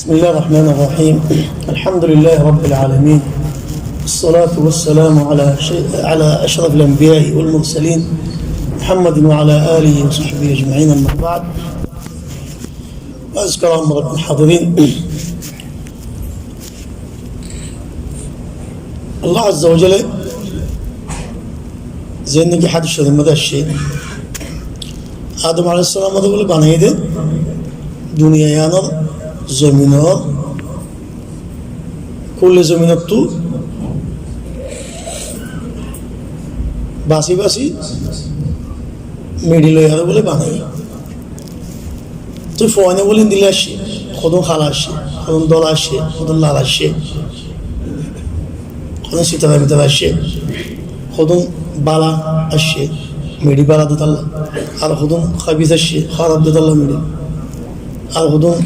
بسم الله الرحمن الرحيم. الحمد لله رب العالمين، الصلاة والسلام على أشرف الأنبياء والمرسلين محمد وعلى آله وصحبه أجمعين. أما بعد، أذكر أمر الحاضرين. الله عز وجل زينك حد الشيء ماذا الشيء آدم عليه السلام ماذا يقول بنايده دنيا يانا زمينه كل زمينه تو باسي باسي ميديلو يانا بقول بناي تو فوانه بقول دلاشي خدون خلاشي خدون دولاشي خدون لالاشي خدون سيتلا متلاشي خدون بالا الشيء ميدي بالا دتلا على خدون خبيث الشيء خراب دتلا ميدي على خدون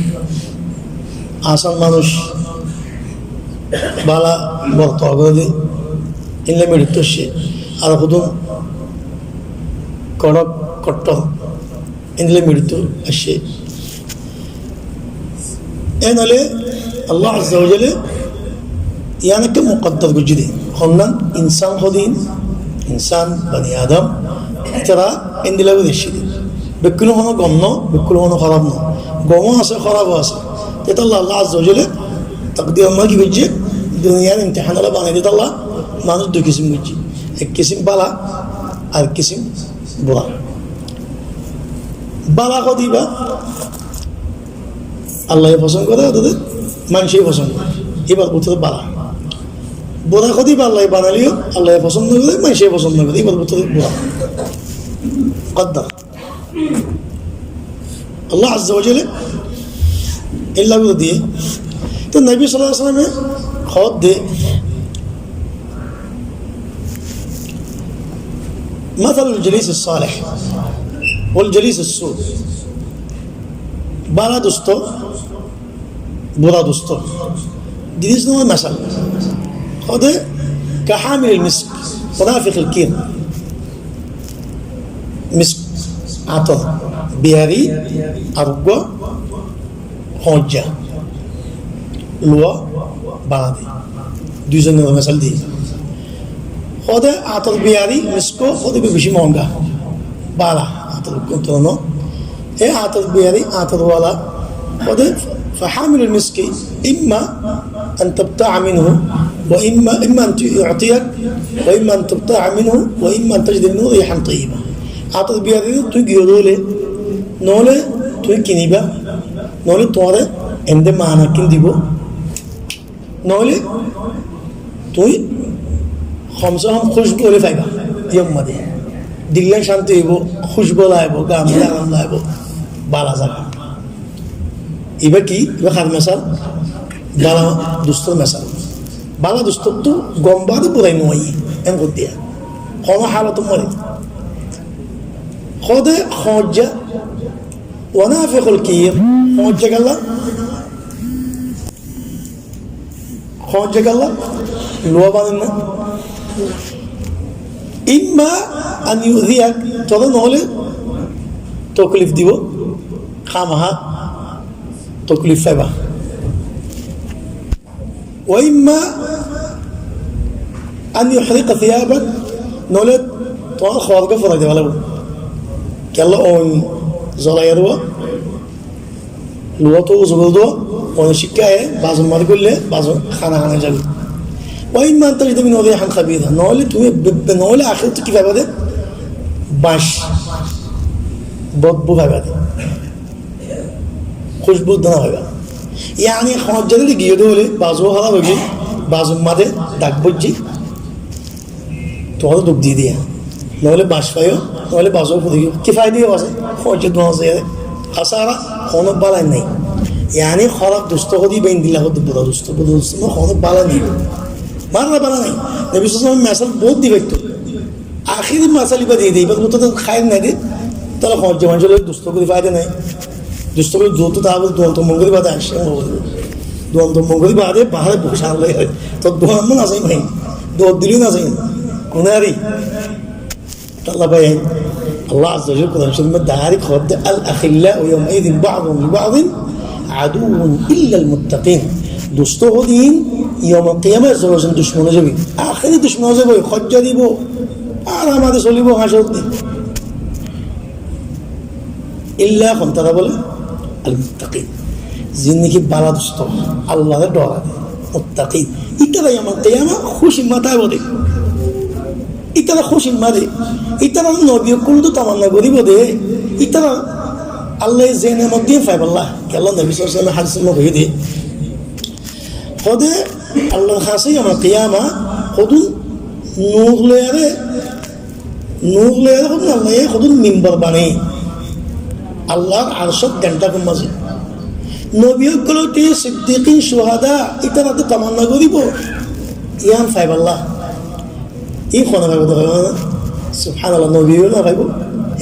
آسان مانوش بالا برطو أقولي إنلا ميدي توشي على خدون كورك كتو إنلا ميدي تو الشيء أنا ليه الله عز وجل يعني كم مقدر جدي خلنا إنسان خدين إنسان بني آدم ترى عندي له ذي الشيء بكله هنا قمنا بكله هنا خرابنا قوما أصلا خراب أصلا تطلع الله عز وجل تقدير ما كي بيجي الدنيا امتحان الله بنا تطلع ما نرد كسم بيجي الكسم بلا الكسم برا بلا خديبة الله يفصل كذا هذا من شيء يفصل يبغى بطل بلا برا خديبة الله يبانا ليه الله يفصل كذا من شيء يفصل كذا يبغى بطل برا قدر الله عز وجل إلا بديه تو النبي صلى الله عليه وسلم خود دے مثل الجليس الصالح والجليس السوء بالا دوستو برا دوستو جليس نوع مثل خود كحامل المسك ونافخ الكير مسك عطر بياري أرقى حجة لوا بعدي دوزن مثل دي خود عطر بياري مسكو خود بيشي مونغا بالا عطر كنترونو هي عطر بياري عطر والا خود فحامل المسك إما أن تبتاع منه وإما أن يعطيك وإما أن تبتاع منه وإما أن تجد منه ريحا طيبة عطر بياري توي يودولي نولي توي كنيبا نولي تواري عند معنا كنديبو نولي توي خمسة هم خوشبو لي فايبا يوم مدي دلنا شانتي يبو خوشبو لايبو قام لايبو بالا زكا يبقى كي يبقى خد مثال بالا دوستر مثال بالا دوستر تو غمباد بوراي نوي ام قديا خما حالته مريض خود خوجة ونافخ الكير خوجة قال خوجة قال لوا باننا إما أن يؤذيك ترى نقول تكلف ديو خامها تكلف فبا وإما أن يحرق ثيابك نقول ترى خوارق فرد ولا كلا أون زلايروا لواتو زبردوا أون شكاية بعض المرة كله بعض خانة جل وإما أن تجد من ريحا خبيثا نقول توي بنقول آخرته كيف هذا باش بدبو هذا خوشبو دنا هذا يعني خانة جل اللي جيدوله بعضه هذا بقي بعض المرة دك بجي توه دك دي نقول باش فيو نقول بعضه فديو كفاية دي واسه خوجة دنا زيادة خسارة خانة بالا नहीं يعني خراب دوستو خدي بين दिला خد बुरा दोस्तों में खाने बाला नहीं मारना बाला नहीं नबी सल्लल्लाहु अलैहि वसल्लम बहुत दिवैतो आखिरी मसाले पर दे बस वो तो खाए नहीं दे तला खान जवान जो लोग दोस्तों को दिफाते नहीं दोस्तों को दो तो ताबत दो तो मंगली बात आशा दो तो मंगली बात है बाहर भूषण ले तो दो हम ना सही नहीं दो दिल्ली ना सही कुनारी तला भाई الله عز وجل قرآن شريف مدارك خد الأخلاء يومئذ بعضهم لبعض আদুউন ইল্লাল মুত্তাকিন দুষ্ট হদিন ইয়াউমুল কিয়ামah জরজন দুশমন হয়ে যাবে আখেরি দুশমন হয়ে যাবে খজ্জা দিব আর আমাদের চলিব হাসর দিন ইল্লা কোন তারা বলে আল মুত্তাকিন জিন্দিগি বালা দুষ্ট আল্লাহর ডরা মুত্তাকিন ইতারা ইয়াউমুল কিয়ামah খুশি মাথায় বলে ইতারা খুশি মারে ইতারা নবী কুলতো তামান্না করিব দে ইতারা আল্লাহ জেনের মধ্যে ফাইবাল্লাহ আল্লাহ নবী সাল্লাল্লাহু আলাইহি ওয়াসাল্লাম হাদিসে কই দে খোদে আল্লাহ হাসি আমার কিয়ামা খোদুন নূর লেয়ারে খোদুন আল্লাহ খোদুন মিম্বর বানাই আল্লাহর আরশত ঘন্টা কম মাঝে নবী গুলোতে সিদ্দিকিন শুহাদা ইতারা তো তামান্না করিব ইয়াম ফাইবাল্লাহ এই কোন ভাবে তো সুবহানাল্লাহ নবী না ভাইবো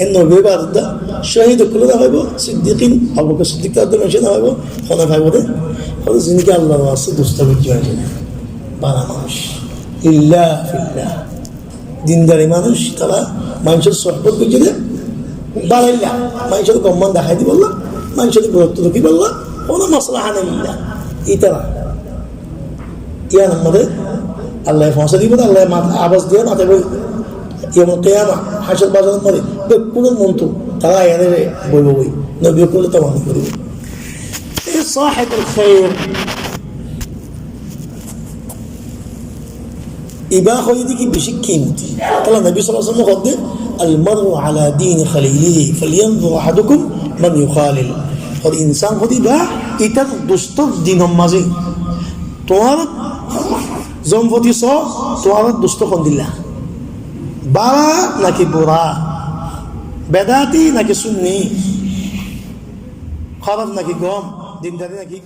এন নবী বাদা শহীদ গুলো না ভাইবো সিদ্দিকিন আবু বকর সিদ্দিক তাদের মেশে না ভাইবো কোন ভাইবো দে কোন জিনকে আল্লাহর ওয়াসে দুস্তাবি জয় বালা মানুষ ইল্লা ফিল্লাহ দিনদারি মানুষ তারা মানুষের সহবত বুঝে দে বালাইল্লাহ মানুষের গম্মান দেখাই দি বললাম মানুষের গুরুত্ব কি বললাম কোনো মাসলাহা নেই ইতারা ইয়ার মধ্যে আল্লাহ ফসা দিব আল্লাহ আওয়াজ দিয়ে মাথায় বই ইয়ামুল কিয়ামা হাসর বাজার মধ্যে বেকুল মন্ত্র তারা এনে বইব বই নবী করলে তো মনে করিব এই সাহেবুল খায়র ইবা হইদি কি বেশি কিমতি তাহলে নবী সাল্লাল্লাহু আলাইহি ওয়াসাল্লাম বলেন আল মারউ আলা দীন খলিলিহি ফালইয়ানজুর আহাদুকুম মান ইউখালিল আর ইনসান হদিবা ইতার দুষ্ট দিনের মাঝে তোমার জমপতি তোমার দুষ্ট কোন দিল্লা বাড়া নাকি বুড়া বেদাতি নাকি সুন্নি খারাপ নাকি গম দিনদারি নাকি